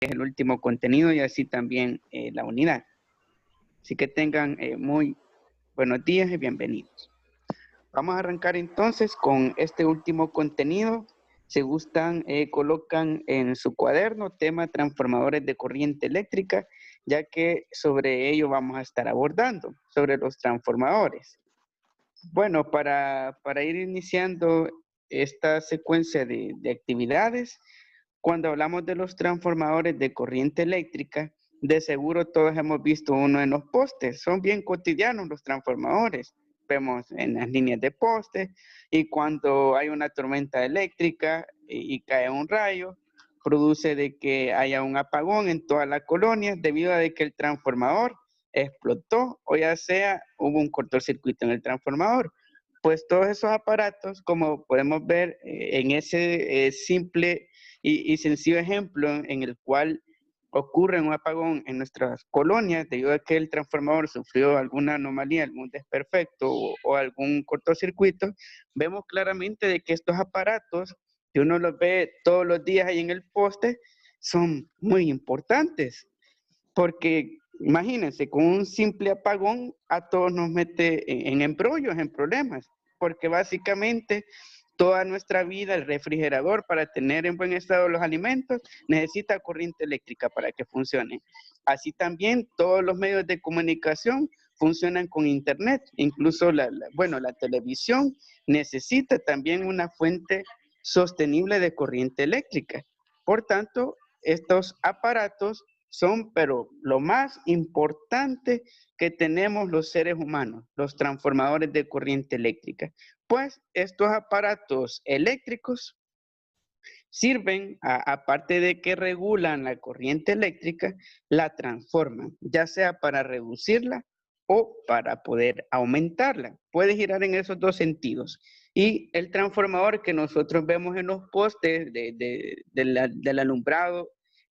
es el último contenido y así también la unidad. Así que tengan muy buenos días y bienvenidos. Vamos a arrancar entonces con este último contenido. Si gustan, colocan en su cuaderno tema transformadores de corriente eléctrica, ya que sobre ello vamos a estar abordando, sobre los transformadores. Bueno, para ir iniciando esta secuencia de actividades, cuando hablamos de los transformadores de corriente eléctrica, de seguro todos hemos visto uno en los postes. Son bien cotidianos los transformadores. Vemos en las líneas de postes y cuando hay una tormenta eléctrica y cae un rayo, produce de que haya un apagón en toda la colonia debido a de que el transformador explotó o ya sea hubo un cortocircuito en el transformador. Pues todos esos aparatos, como podemos ver en ese simple y sencillo ejemplo en el cual ocurre un apagón en nuestras colonias debido a que el transformador sufrió alguna anomalía, algún desperfecto o algún cortocircuito, vemos claramente de que estos aparatos, que uno los ve todos los días ahí en el poste, son muy importantes, porque imagínense, con un simple apagón a todos nos mete en embrollos, en problemas, porque básicamente toda nuestra vida, el refrigerador para tener en buen estado los alimentos, necesita corriente eléctrica para que funcione. Así también todos los medios de comunicación funcionan con internet, incluso la televisión necesita también una fuente sostenible de corriente eléctrica. Por tanto, estos aparatos son, pero lo más importante que tenemos los seres humanos, los transformadores de corriente eléctrica. Pues estos aparatos eléctricos sirven, aparte de que regulan la corriente eléctrica, la transforman, ya sea para reducirla o para poder aumentarla. Puede girar en esos dos sentidos. Y el transformador que nosotros vemos en los postes del alumbrado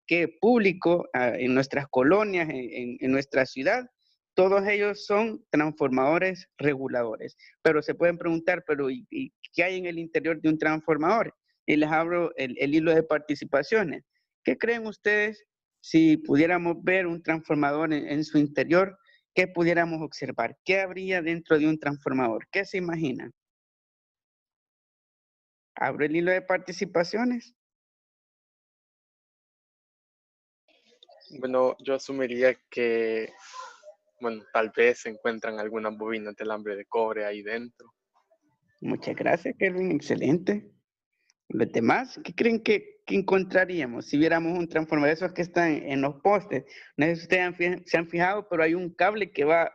que público en nuestras colonias, en nuestra ciudad, todos ellos son transformadores reguladores. Pero se pueden preguntar, pero ¿y qué hay en el interior de un transformador? Y les abro el hilo de participaciones. ¿Qué creen ustedes si pudiéramos ver un transformador en su interior? ¿Qué pudiéramos observar? ¿Qué habría dentro de un transformador? ¿Qué se imaginan? Abro el hilo de participaciones. Bueno, yo asumiría que, tal vez se encuentran algunas bobinas de alambre de cobre ahí dentro. Muchas gracias, Kelvin. Excelente. Los demás, ¿qué creen que encontraríamos si viéramos un transformador de esos que están en los postes? No sé si ustedes se han fijado, pero hay un cable que va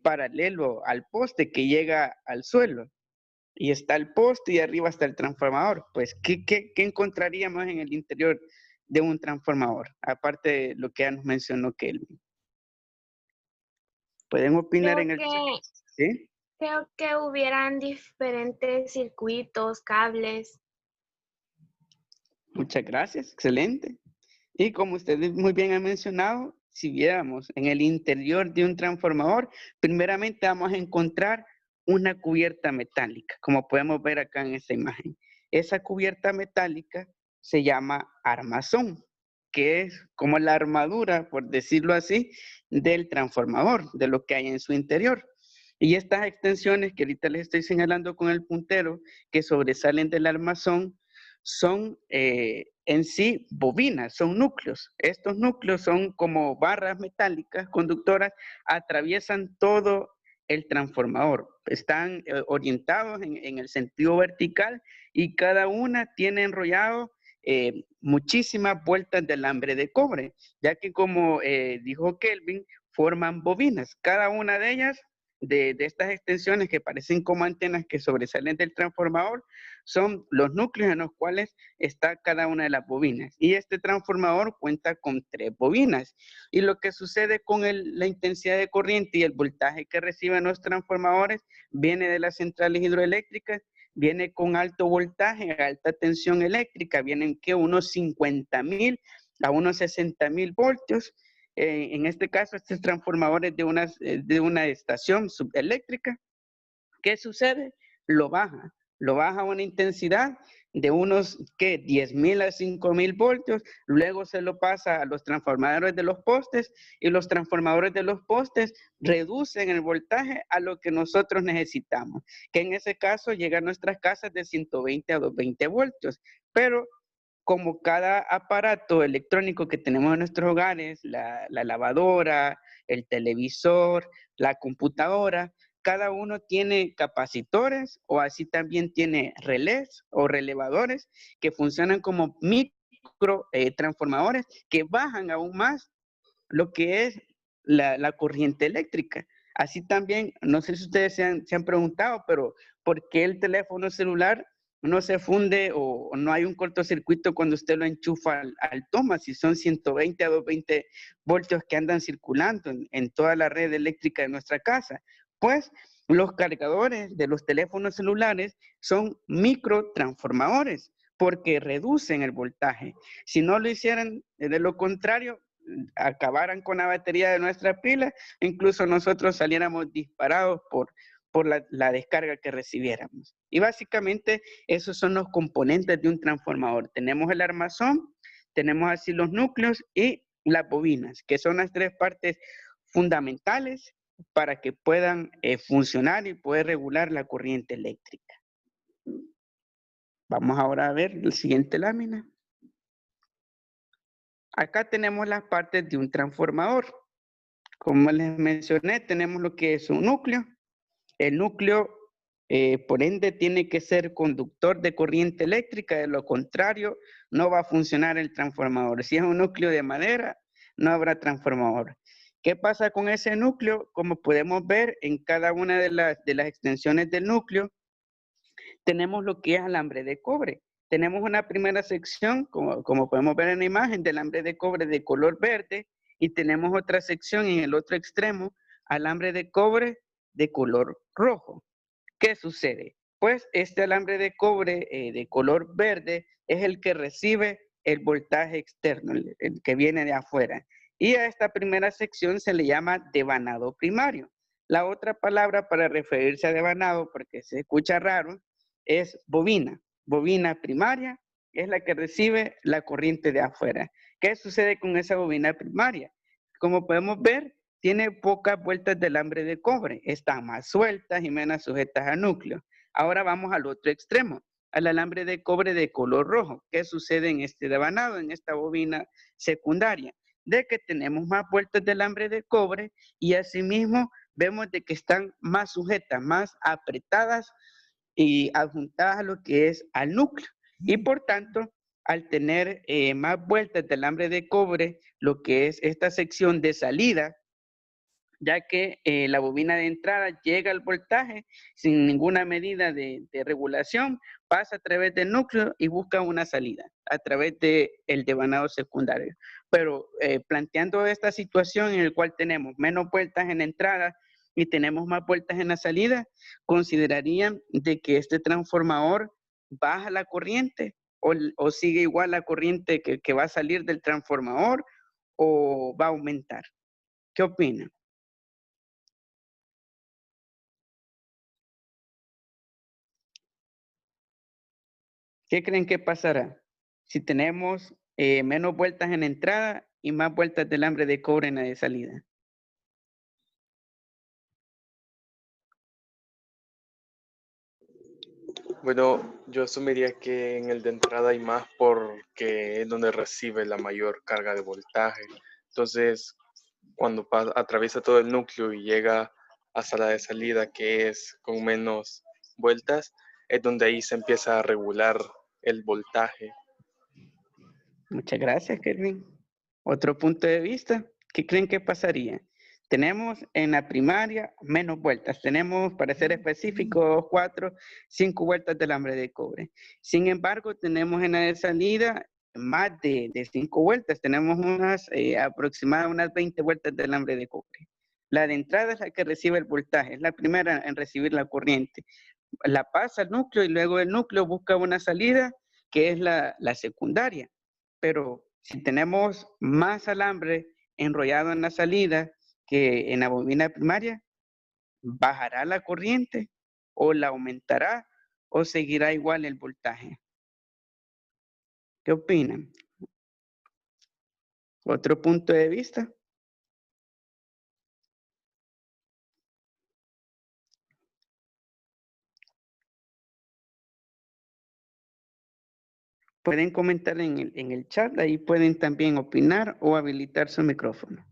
paralelo al poste que llega al suelo. Y está el poste y arriba está el transformador. Pues, ¿qué encontraríamos en el interior de un transformador? Aparte de lo que ya nos mencionó Kelvin. ¿Pueden opinar en el chat? ¿Sí? Creo que hubieran diferentes circuitos, cables. Muchas gracias, excelente. Y como ustedes muy bien han mencionado, si viéramos en el interior de un transformador, primeramente vamos a encontrar una cubierta metálica, como podemos ver acá en esta imagen. Esa cubierta metálica se llama armazón, que es como la armadura, por decirlo así, del transformador, de lo que hay en su interior. Y estas extensiones que ahorita les estoy señalando con el puntero, que sobresalen del armazón, son en sí bobinas, son núcleos. Estos núcleos son como barras metálicas conductoras, atraviesan todo el transformador. Están orientados en el sentido vertical y cada una tiene enrollado muchísimas vueltas de alambre de cobre, ya que como dijo Kelvin, forman bobinas. Cada una de ellas, de estas extensiones que parecen como antenas que sobresalen del transformador, son los núcleos en los cuales está cada una de las bobinas. Y este transformador cuenta con 3 bobinas. Y lo que sucede con la intensidad de corriente y el voltaje que reciben los transformadores viene de las centrales hidroeléctricas, viene con alto voltaje, alta tensión eléctrica, vienen que unos 50,000 a unos 60,000 voltios. En este caso, estos transformadores de una estación subeléctrica. ¿Qué sucede? Lo baja a una intensidad de unos, ¿qué? 10,000 a 5,000 voltios, luego se lo pasa a los transformadores de los postes y los transformadores de los postes reducen el voltaje a lo que nosotros necesitamos, que en ese caso llega a nuestras casas de 120 a 220 voltios, pero como cada aparato electrónico que tenemos en nuestros hogares, la lavadora, el televisor, la computadora, cada uno tiene capacitores o así también tiene relés o relevadores que funcionan como micro transformadores que bajan aún más lo que es la corriente eléctrica. Así también, no sé si ustedes se han preguntado, pero ¿por qué el teléfono celular no se funde o no hay un cortocircuito cuando usted lo enchufa al toma? Si son 120 a 220 voltios que andan circulando en toda la red eléctrica de nuestra casa. Pues los cargadores de los teléfonos celulares son microtransformadores porque reducen el voltaje. Si no lo hicieran, de lo contrario, acabaran con la batería de nuestra pila, incluso nosotros saliéramos disparados por la descarga que recibiéramos. Y básicamente esos son los componentes de un transformador. Tenemos el armazón, tenemos así los núcleos y las bobinas, que son las tres partes fundamentales para que puedan funcionar y poder regular la corriente eléctrica. Vamos ahora a ver la siguiente lámina. Acá tenemos las partes de un transformador. Como les mencioné, tenemos lo que es un núcleo. El núcleo, por ende, tiene que ser conductor de corriente eléctrica. De lo contrario, no va a funcionar el transformador. Si es un núcleo de madera, no habrá transformador. ¿Qué pasa con ese núcleo? Como podemos ver en cada una de las extensiones del núcleo, tenemos lo que es alambre de cobre. Tenemos una primera sección, como podemos ver en la imagen, de alambre de cobre de color verde, y tenemos otra sección en el otro extremo, alambre de cobre de color rojo. ¿Qué sucede? Pues este alambre de cobre de color verde es el que recibe el voltaje externo, el que viene de afuera. Y a esta primera sección se le llama devanado primario. La otra palabra para referirse a devanado, porque se escucha raro, es bobina. Bobina primaria es la que recibe la corriente de afuera. ¿Qué sucede con esa bobina primaria? Como podemos ver, tiene pocas vueltas de alambre de cobre. Están más sueltas y menos sujetas al núcleo. Ahora vamos al otro extremo, al alambre de cobre de color rojo. ¿Qué sucede en este devanado, en esta bobina secundaria? De que tenemos más vueltas de alambre de cobre y asimismo vemos de que están más sujetas, más apretadas y adjuntadas a lo que es al núcleo. Y por tanto, al tener más vueltas de alambre de cobre, lo que es esta sección de salida, ya que la bobina de entrada llega al voltaje sin ninguna medida de regulación, pasa a través del núcleo y busca una salida a través del devanado secundario. Pero planteando esta situación en la cual tenemos menos vueltas en la entrada y tenemos más vueltas en la salida, considerarían de que este transformador baja la corriente o sigue igual la corriente que va a salir del transformador o va a aumentar. ¿Qué opinan? ¿Qué creen que pasará si tenemos menos vueltas en entrada y más vueltas de alambre de cobre en la de salida? Bueno, yo asumiría que en el de entrada hay más porque es donde recibe la mayor carga de voltaje. Entonces, cuando atraviesa todo el núcleo y llega hasta la de salida, que es con menos vueltas, es donde ahí se empieza a regular el voltaje. Muchas gracias, Kelvin. Otro punto de vista, ¿qué creen que pasaría? Tenemos en la primaria menos vueltas. Tenemos, para ser específicos, 4, 5 vueltas de alambre de cobre. Sin embargo, tenemos en la de salida más de 5 vueltas. Tenemos aproximadamente unas 20 vueltas de alambre de cobre. La de entrada es la que recibe el voltaje, es la primera en recibir la corriente. La pasa al núcleo y luego el núcleo busca una salida que es la secundaria. Pero si tenemos más alambre enrollado en la salida que en la bobina primaria, ¿bajará la corriente o la aumentará o seguirá igual el voltaje? ¿Qué opinan? ¿Otro punto de vista? Pueden comentar en el chat, ahí pueden también opinar o habilitar su micrófono.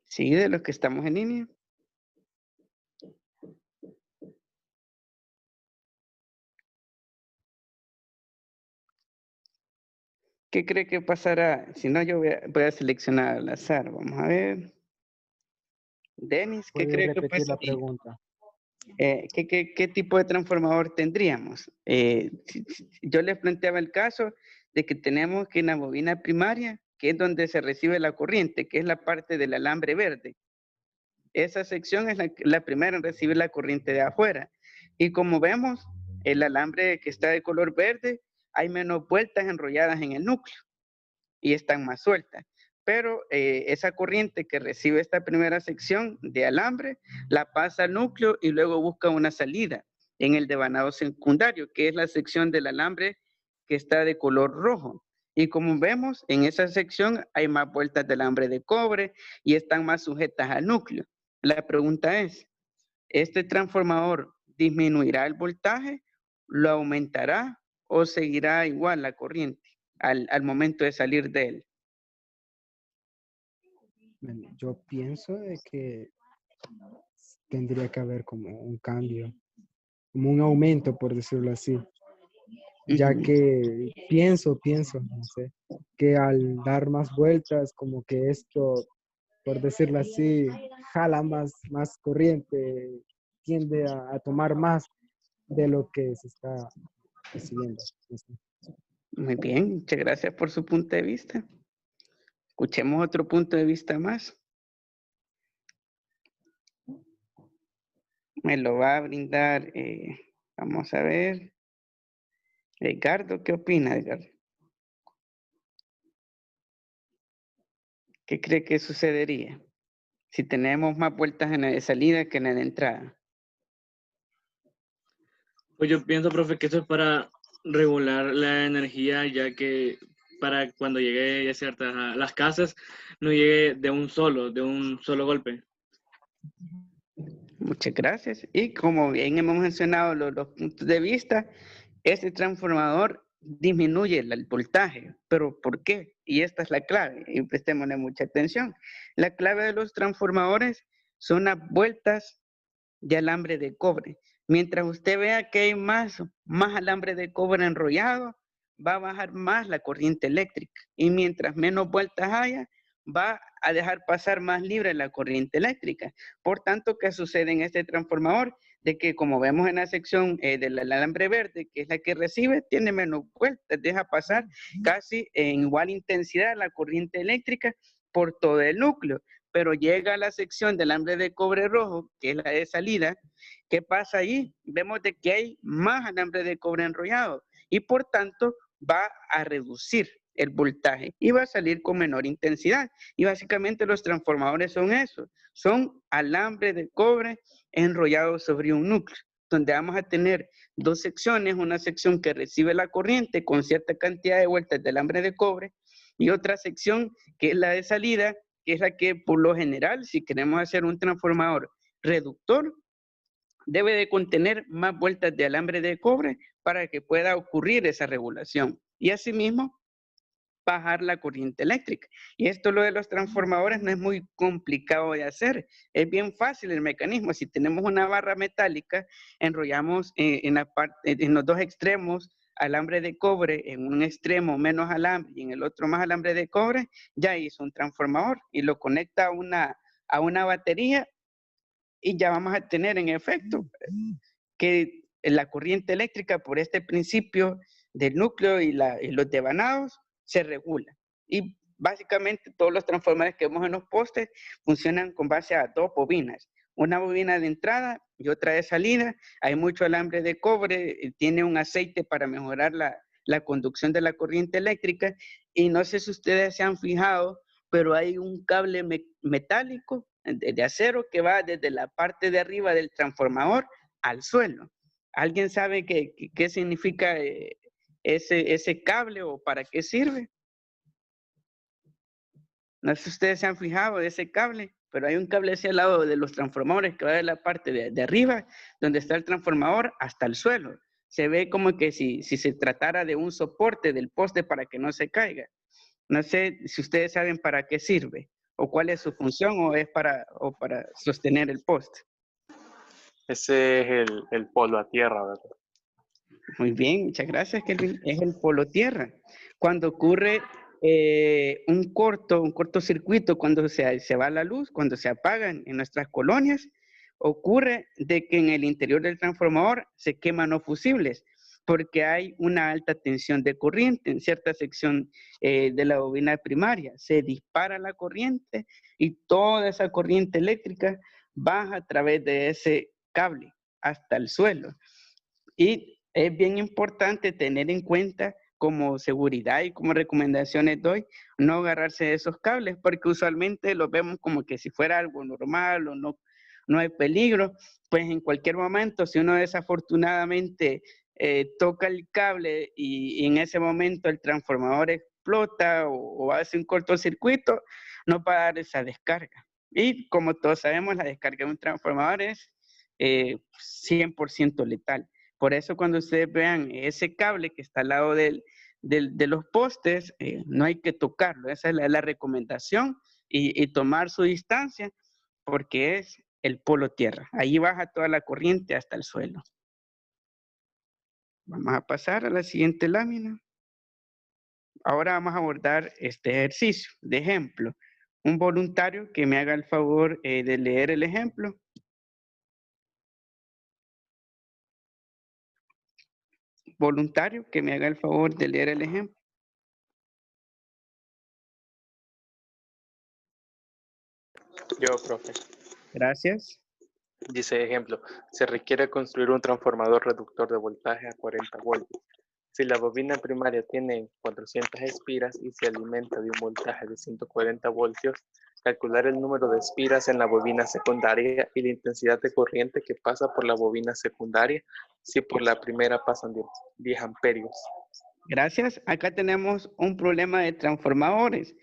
Sí, de los que estamos en línea. ¿Qué cree que pasará? Si no, yo voy a seleccionar al azar. Vamos a ver. Denis, ¿qué ¿Puede cree que repetir la pasaría? pregunta? ¿Qué tipo de transformador tendríamos? Yo les planteaba el caso de que tenemos que en la bobina primaria, que es donde se recibe la corriente, que es la parte del alambre verde. Esa sección es la primera en recibir la corriente de afuera. Y como vemos, el alambre que está de color verde, hay menos vueltas enrolladas en el núcleo y están más sueltas. Pero esa corriente que recibe esta primera sección de alambre la pasa al núcleo y luego busca una salida en el devanado secundario, que es la sección del alambre que está de color rojo. Y como vemos, en esa sección hay más vueltas de alambre de cobre y están más sujetas al núcleo. La pregunta es, ¿este transformador disminuirá el voltaje, lo aumentará o seguirá igual la corriente al momento de salir de él? Bueno, yo pienso de que tendría que haber como un cambio, como un aumento, por decirlo así, ya que pienso, no sé, que al dar más vueltas, como que esto, por decirlo así, jala más corriente, tiende a tomar más de lo que se está recibiendo. No sé. Muy bien, muchas gracias por su punto de vista. Escuchemos otro punto de vista más. Me lo va a brindar, vamos a ver. Edgardo, ¿qué opina, Edgardo? ¿Qué cree que sucedería si tenemos más vueltas en la de salida que en la de entrada? Pues yo pienso, profe, que eso es para regular la energía, ya que para cuando llegue ya ciertas a las casas no llegue de un solo golpe. Muchas gracias. Y como bien hemos mencionado los puntos de vista, este transformador disminuye el voltaje. ¿Pero por qué? Y esta es la clave, y prestémosle mucha atención. La clave de los transformadores son las vueltas de alambre de cobre. Mientras usted vea que hay más alambre de cobre enrollado, va a bajar más la corriente eléctrica. Y mientras menos vueltas haya, va a dejar pasar más libre la corriente eléctrica. Por tanto, ¿qué sucede en este transformador? De que como vemos en la sección del alambre verde, que es la que recibe, tiene menos vueltas, deja pasar casi en igual intensidad la corriente eléctrica por todo el núcleo. Pero llega a la sección del alambre de cobre rojo, que es la de salida. ¿Qué pasa ahí? Vemos de que hay más alambre de cobre enrollado y por tanto va a reducir el voltaje y va a salir con menor intensidad. Y básicamente los transformadores son eso, son alambre de cobre enrollado sobre un núcleo, donde vamos a tener dos secciones, una sección que recibe la corriente con cierta cantidad de vueltas de alambre de cobre y otra sección que es la de salida, que es la que por lo general, si queremos hacer un transformador reductor, debe de contener más vueltas de alambre de cobre para que pueda ocurrir esa regulación. Y asimismo, bajar la corriente eléctrica. Y esto lo de los transformadores no es muy complicado de hacer. Es bien fácil el mecanismo. Si tenemos una barra metálica, enrollamos en los dos extremos alambre de cobre, en un extremo menos alambre y en el otro más alambre de cobre, ya hizo un transformador y lo conecta a una batería y ya vamos a tener en efecto que la corriente eléctrica por este principio del núcleo y los devanados se regula. Y básicamente todos los transformadores que vemos en los postes funcionan con base a dos bobinas. Una bobina de entrada y otra de salida. Hay mucho alambre de cobre, tiene un aceite para mejorar la conducción de la corriente eléctrica. Y no sé si ustedes se han fijado, pero hay un cable metálico de acero que va desde la parte de arriba del transformador al suelo. ¿Alguien sabe qué significa ese cable o para qué sirve? No sé si ustedes se han fijado de ese cable, pero hay un cable hacia el lado de los transformadores que va de la parte de arriba, donde está el transformador, hasta el suelo. Se ve como que si se tratara de un soporte del poste para que no se caiga. No sé si ustedes saben para qué sirve, o cuál es su función, o es para sostener el poste. Ese es el polo a tierra, ¿verdad? Muy bien, muchas gracias, Kelvin. Es el polo tierra. Cuando ocurre un cortocircuito, cuando se va la luz, cuando se apagan en nuestras colonias, ocurre de que en el interior del transformador se queman los fusibles, porque hay una alta tensión de corriente en cierta sección de la bobina primaria. Se dispara la corriente y toda esa corriente eléctrica baja a través de ese cable hasta el suelo. Y es bien importante tener en cuenta como seguridad y como recomendaciones doy, no agarrarse de esos cables, porque usualmente los vemos como que si fuera algo normal o no hay peligro, pues en cualquier momento, si uno desafortunadamente toca el cable y en ese momento el transformador explota o hace un cortocircuito, no va a dar esa descarga. Y como todos sabemos, la descarga de un transformador es 100% letal. Por eso cuando ustedes vean ese cable que está al lado de los postes, no hay que tocarlo. Esa es la recomendación y tomar su distancia porque es el polo tierra. Ahí baja toda la corriente hasta el suelo. Vamos a pasar a la siguiente lámina. Ahora vamos a abordar este ejercicio. De ejemplo, un voluntario que me haga el favor de leer el ejemplo. Voluntario que me haga el favor de leer el ejemplo. Yo, profe. Gracias. Dice ejemplo, se requiere construir un transformador reductor de voltaje a 40 voltios. Si la bobina primaria tiene 400 espiras y se alimenta de un voltaje de 140 voltios, calcular el número de espiras en la bobina secundaria y la intensidad de corriente que pasa por la bobina secundaria si por la primera pasan 10 amperios. Gracias. Acá tenemos un problema de transformadores.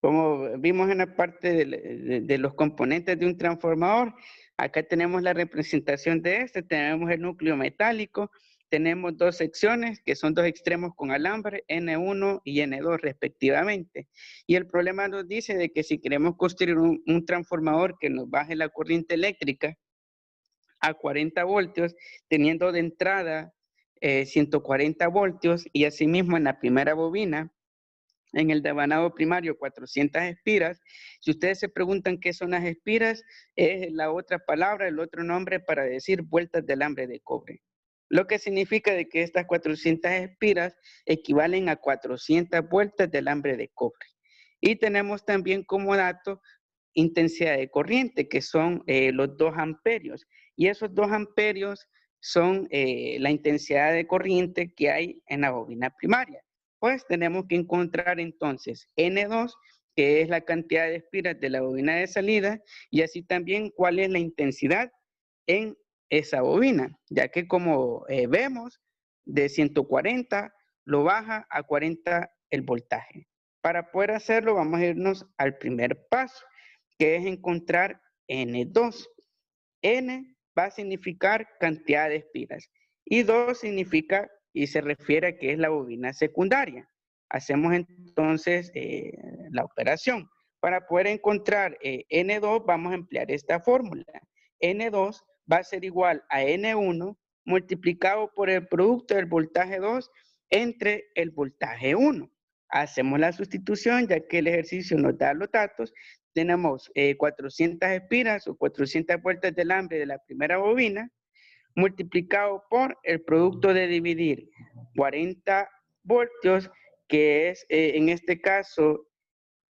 Como vimos en la parte de los componentes de un transformador, acá tenemos la representación de este. Tenemos el núcleo metálico, tenemos dos secciones que son dos extremos con alambre, N1 y N2 respectivamente. Y el problema nos dice de que si queremos construir un transformador que nos baje la corriente eléctrica a 40 voltios, teniendo de entrada 140 voltios y asimismo en la primera bobina, en el devanado primario 400 espiras. Si ustedes se preguntan qué son las espiras, es la otra palabra, el otro nombre para decir vueltas de alambre de cobre. Lo que significa de que estas 400 espiras equivalen a 400 vueltas de alambre de cobre. Y tenemos también como dato intensidad de corriente, que son los 2 amperios. Y esos 2 amperios son la intensidad de corriente que hay en la bobina primaria. Pues tenemos que encontrar entonces N2, que es la cantidad de espiras de la bobina de salida, y así también cuál es la intensidad en esa bobina, ya que como vemos, de 140 lo baja a 40 el voltaje. Para poder hacerlo vamos a irnos al primer paso, que es encontrar N2. N va a significar cantidad de espiras y 2 significa y se refiere a que es la bobina secundaria. Hacemos entonces la operación. Para poder encontrar N2 vamos a emplear esta fórmula. N2 va a ser igual a N1 multiplicado por el producto del voltaje 2 entre el voltaje 1. Hacemos la sustitución ya que el ejercicio nos da los datos. Tenemos 400 espiras o 400 vueltas de alambre de la primera bobina multiplicado por el producto de dividir 40 voltios, que es en este caso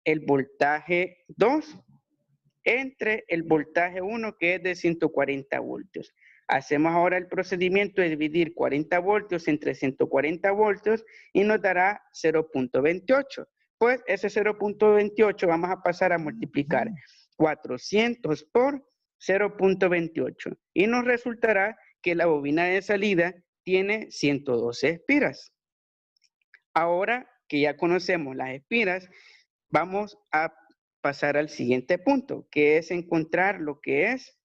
el voltaje 2, entre el voltaje 1, que es de 140 voltios. Hacemos ahora el procedimiento de dividir 40 voltios entre 140 voltios y nos dará 0.28. Pues ese 0.28 vamos a pasar a multiplicar 400 por 0.28 y nos resultará que la bobina de salida tiene 112 espiras. Ahora que ya conocemos las espiras, vamos a pasar al siguiente punto, que es encontrar lo que es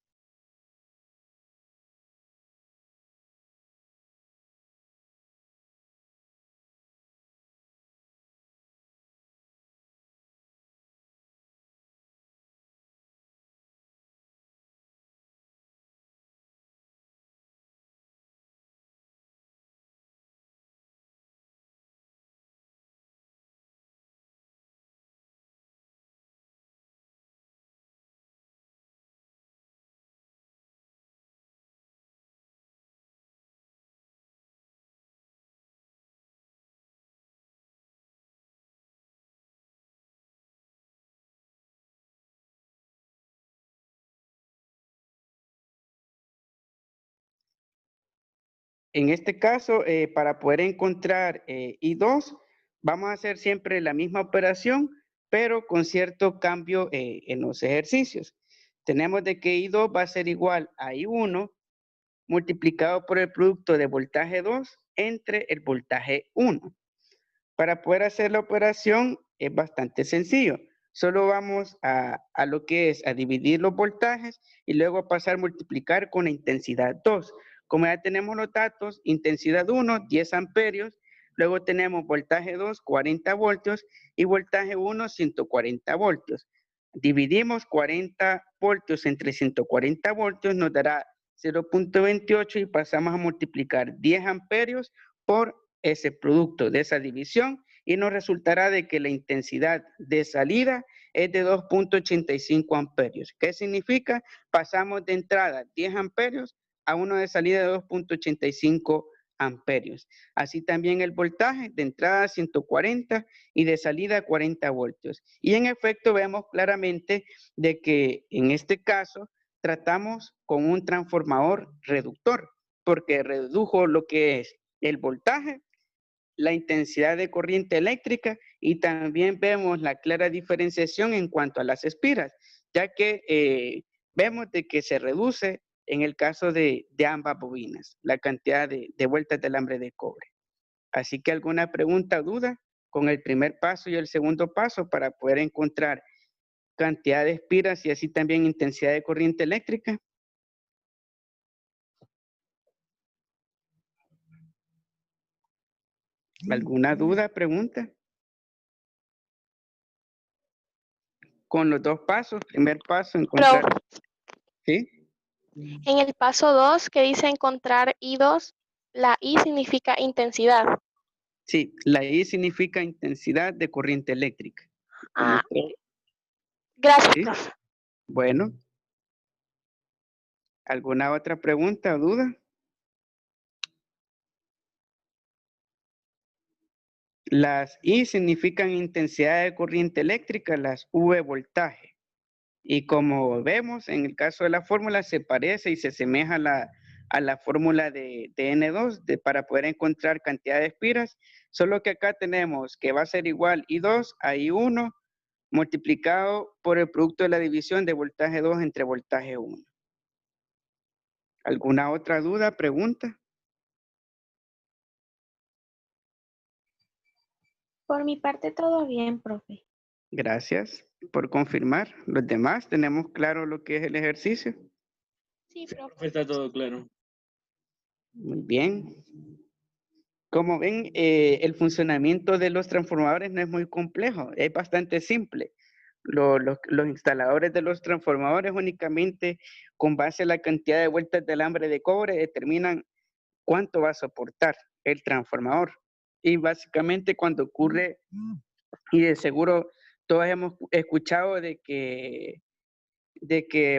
en este caso, para poder encontrar I2, vamos a hacer siempre la misma operación, pero con cierto cambio en los ejercicios. Tenemos de que I2 va a ser igual a I1 multiplicado por el producto de voltaje 2 entre el voltaje 1. Para poder hacer la operación es bastante sencillo. Solo vamos a lo que es a dividir los voltajes y luego a pasar a multiplicar con la intensidad 2. Como ya tenemos los datos, intensidad 1, 10 amperios, luego tenemos voltaje 2, 40 voltios y voltaje 1, 140 voltios. Dividimos 40 voltios entre 140 voltios, nos dará 0.28 y pasamos a multiplicar 10 amperios por ese producto de esa división y nos resultará de que la intensidad de salida es de 2.85 amperios. ¿Qué significa? Pasamos de entrada 10 amperios a uno de salida de 2.85 amperios. Así también el voltaje de entrada 140 y de salida 40 voltios. Y en efecto vemos claramente de que en este caso tratamos con un transformador reductor porque redujo lo que es el voltaje, la intensidad de corriente eléctrica y también vemos la clara diferenciación en cuanto a las espiras, ya que vemos de que se reduce en el caso de ambas bobinas, la cantidad de vueltas de alambre de cobre. Así que alguna pregunta o duda con el primer paso y el segundo paso para poder encontrar cantidad de espiras y así también intensidad de corriente eléctrica. ¿Alguna duda, pregunta? Con los dos pasos, primer paso, encontrar. ¿Sí? En el paso 2 que dice encontrar I2, la I significa intensidad. Sí, la I significa intensidad de corriente eléctrica. Ah, gracias, ¿Sí? profe. Bueno. ¿Alguna otra pregunta o duda? Las I significan intensidad de corriente eléctrica, las V voltaje. Y como vemos, en el caso de la fórmula se parece y se asemeja a la fórmula de N2 para poder encontrar cantidad de espiras, solo que acá tenemos que va a ser igual I2 a I1 multiplicado por el producto de la división de voltaje 2 entre voltaje 1. ¿Alguna otra duda, pregunta? Por mi parte, todo bien, profe. Gracias por confirmar. Los demás tenemos claro lo que es el ejercicio. Sí, profe. Está todo claro. Muy bien. Como ven, el funcionamiento de los transformadores no es muy complejo, es bastante simple. Los instaladores de los transformadores únicamente con base a la cantidad de vueltas de alambre de cobre determinan cuánto va a soportar el transformador. Y básicamente cuando ocurre, y de seguro todos hemos escuchado de que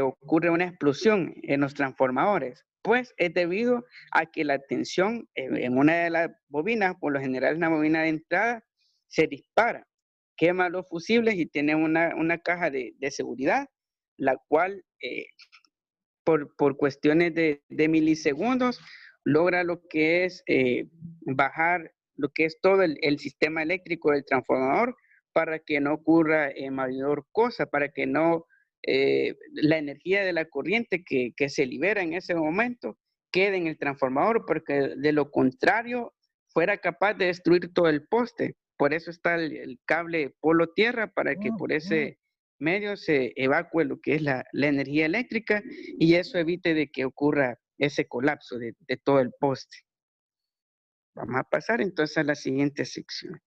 ocurre una explosión en los transformadores, pues es debido a que la tensión en una de las bobinas, por lo general en la bobina de entrada, se dispara, quema los fusibles y tiene una caja de seguridad, la cual por cuestiones de milisegundos logra lo que es bajar lo que es todo el sistema eléctrico del transformador para que no ocurra mayor cosa, para que no la energía de la corriente que se libera en ese momento quede en el transformador, porque de lo contrario fuera capaz de destruir todo el poste. Por eso está el cable polo tierra, para que por ese medio se evacúe lo que es la energía eléctrica, y eso evite de que ocurra ese colapso de todo el poste. Vamos a pasar entonces a la siguiente sección.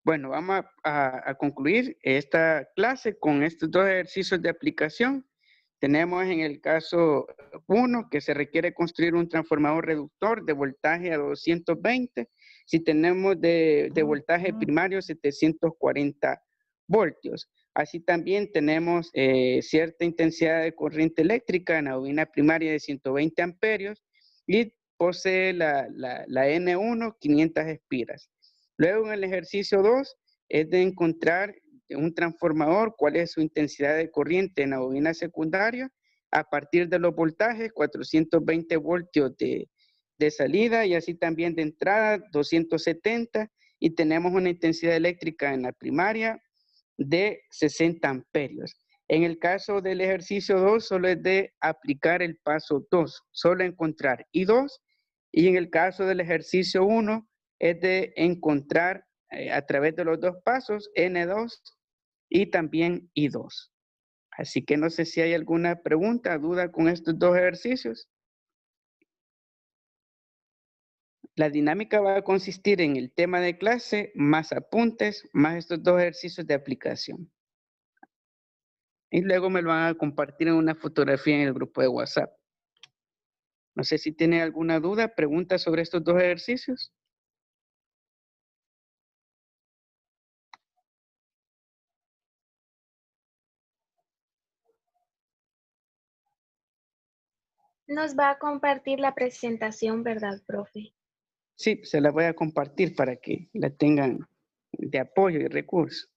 Bueno, vamos a concluir esta clase con estos dos ejercicios de aplicación. Tenemos en el caso 1 que se requiere construir un transformador reductor de voltaje a 220. Si tenemos de voltaje primario 740 voltios. Así también tenemos cierta intensidad de corriente eléctrica en la bobina primaria de 120 amperios y posee la N1 500 espiras. Luego en el ejercicio 2 es de encontrar un transformador, cuál es su intensidad de corriente en la bobina secundaria a partir de los voltajes 420 voltios de salida y así también de entrada 270, y tenemos una intensidad eléctrica en la primaria de 60 amperios. En el caso del ejercicio 2 solo es de aplicar el paso 2, solo encontrar I2, y en el caso del ejercicio 1 es de encontrar a través de los dos pasos N2 y también I2. Así que no sé si hay alguna pregunta, duda con estos dos ejercicios. La dinámica va a consistir en el tema de clase, más apuntes, más estos dos ejercicios de aplicación. Y luego me lo van a compartir en una fotografía en el grupo de WhatsApp. No sé si tiene alguna duda, pregunta sobre estos dos ejercicios. Nos va a compartir la presentación, ¿verdad, profe? Sí, se la voy a compartir para que la tengan de apoyo y recurso.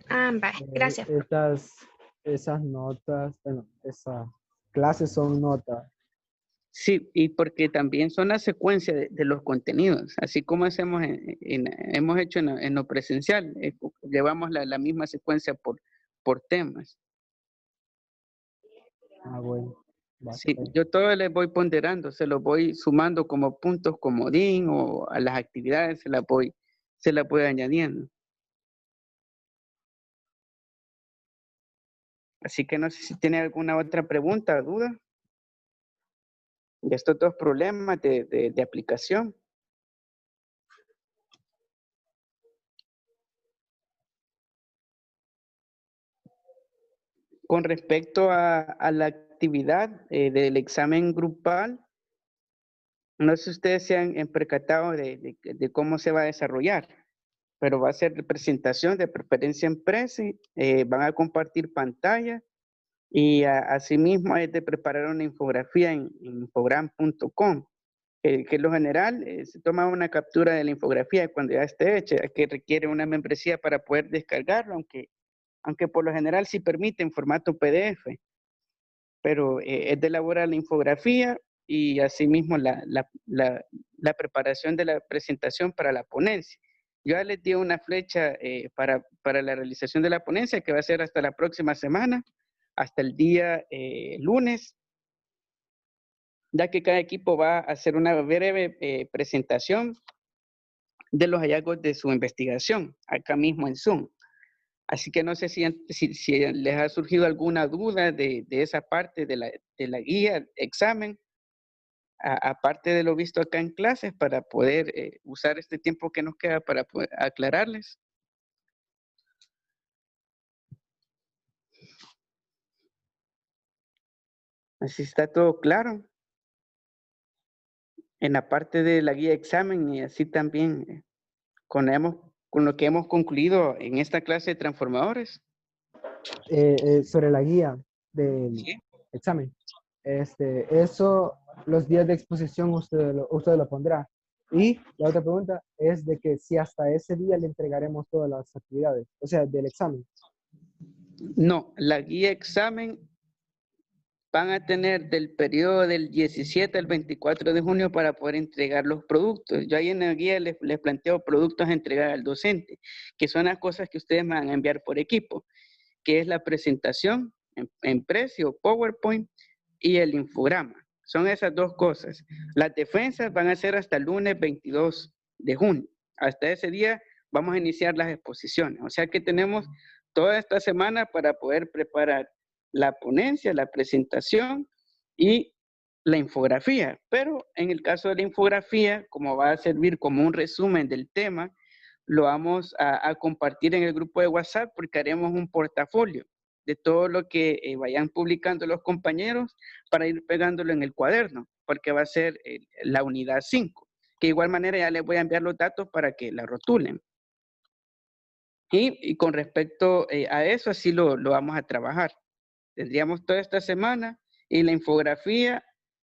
Ah, vale, gracias. Esas notas, bueno, esas clases son notas. Sí, y porque también son la secuencia de los contenidos, así como hacemos hemos hecho en lo presencial, llevamos la misma secuencia por temas. Ah, bueno. Sí, yo todo les voy ponderando, se los voy sumando como puntos comodín o a las actividades se las voy añadiendo. Así que no sé si tiene alguna otra pregunta o duda de estos dos problemas de aplicación. Con respecto a la actividad del examen grupal, no sé si ustedes se han percatado de cómo se va a desarrollar, pero va a ser presentación de preferencia en Prezi, van a compartir pantalla y asimismo es de preparar una infografía en infogram.com, que en lo general se toma una captura de la infografía cuando ya esté hecha, que requiere una membresía para poder descargarlo, aunque por lo general sí permite en formato PDF, pero es de elaborar la infografía y asimismo la preparación de la presentación para la ponencia. Yo ya les di una flecha para la realización de la ponencia, que va a ser hasta la próxima semana, hasta el día lunes, ya que cada equipo va a hacer una breve presentación de los hallazgos de su investigación, acá mismo en Zoom. Así que no sé si les ha surgido alguna duda de esa parte de la guía, examen, aparte de lo visto acá en clases, para poder usar este tiempo que nos queda para poder aclararles. Así está todo claro. En la parte de la guía examen y así también con lo que hemos concluido en esta clase de transformadores. Sobre la guía del Sí. examen. Eso, los días de exposición usted lo pondrá. Y la otra pregunta es de que si hasta ese día le entregaremos todas las actividades, o sea, del examen. No, la guía examen van a tener del periodo del 17 al 24 de junio para poder entregar los productos. Yo ahí en la guía les planteo productos a entregar al docente, que son las cosas que ustedes me van a enviar por equipo. que es la presentación en precio, PowerPoint, y el infograma. Son esas dos cosas. Las defensas van a ser hasta el lunes 22 de junio. Hasta ese día vamos a iniciar las exposiciones. O sea que tenemos toda esta semana para poder preparar la ponencia, la presentación y la infografía. Pero en el caso de la infografía, como va a servir como un resumen del tema, lo vamos a compartir en el grupo de WhatsApp porque haremos un portafolio de todo lo que vayan publicando los compañeros para ir pegándolo en el cuaderno, porque va a ser la unidad 5, que de igual manera ya les voy a enviar los datos para que la rotulen. Y con respecto a eso, así lo vamos a trabajar. Tendríamos toda esta semana y la infografía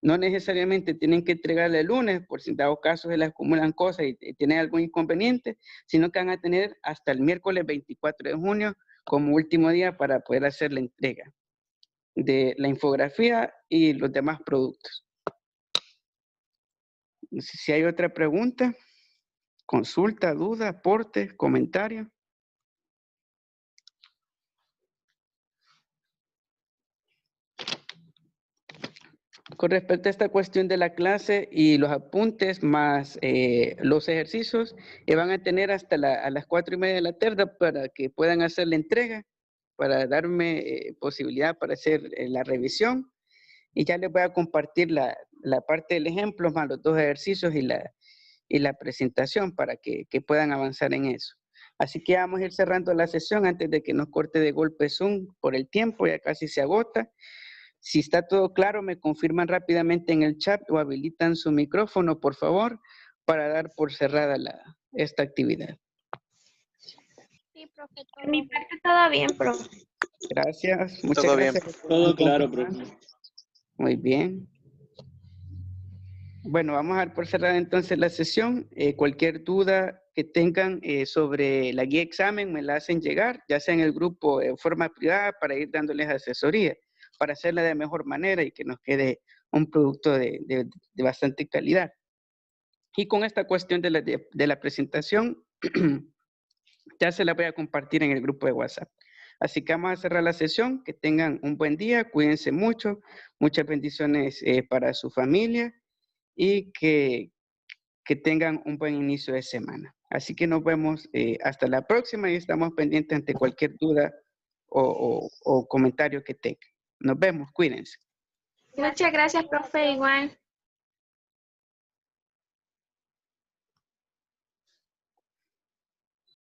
no necesariamente tienen que entregarla el lunes, por si en dado caso se les acumulan cosas y tienen algún inconveniente, sino que van a tener hasta el miércoles 24 de junio como último día para poder hacer la entrega de la infografía y los demás productos. No sé si hay otra pregunta, consulta, duda, aporte, comentario. Con respecto a esta cuestión de la clase y los apuntes más los ejercicios, van a tener hasta a las 4:30 de la tarde para que puedan hacer la entrega, para darme posibilidad para hacer la revisión. Y ya les voy a compartir la parte del ejemplo, más los 2 ejercicios y la presentación para que puedan avanzar en eso. Así que vamos a ir cerrando la sesión antes de que nos corte de golpe Zoom por el tiempo, ya casi se agota. Si está todo claro, me confirman rápidamente en el chat o habilitan su micrófono, por favor, para dar por cerrada esta actividad. Sí, profe. Por mi parte todo bien, profe. Gracias. Muchas Todo bien. gracias. Todo claro, profe. Muy bien. Bueno, vamos a dar por cerrada entonces la sesión. Cualquier duda que tengan sobre la guía examen me la hacen llegar, ya sea en el grupo de forma privada para ir dándoles asesoría, para hacerla de mejor manera y que nos quede un producto de bastante calidad. Y con esta cuestión de la presentación, ya se la voy a compartir en el grupo de WhatsApp. Así que vamos a cerrar la sesión. Que tengan un buen día, cuídense mucho, muchas bendiciones para su familia y que tengan un buen inicio de semana. Así que nos vemos hasta la próxima y estamos pendientes ante cualquier duda o comentario que tengan. Nos vemos, cuídense. Muchas gracias, profe, igual.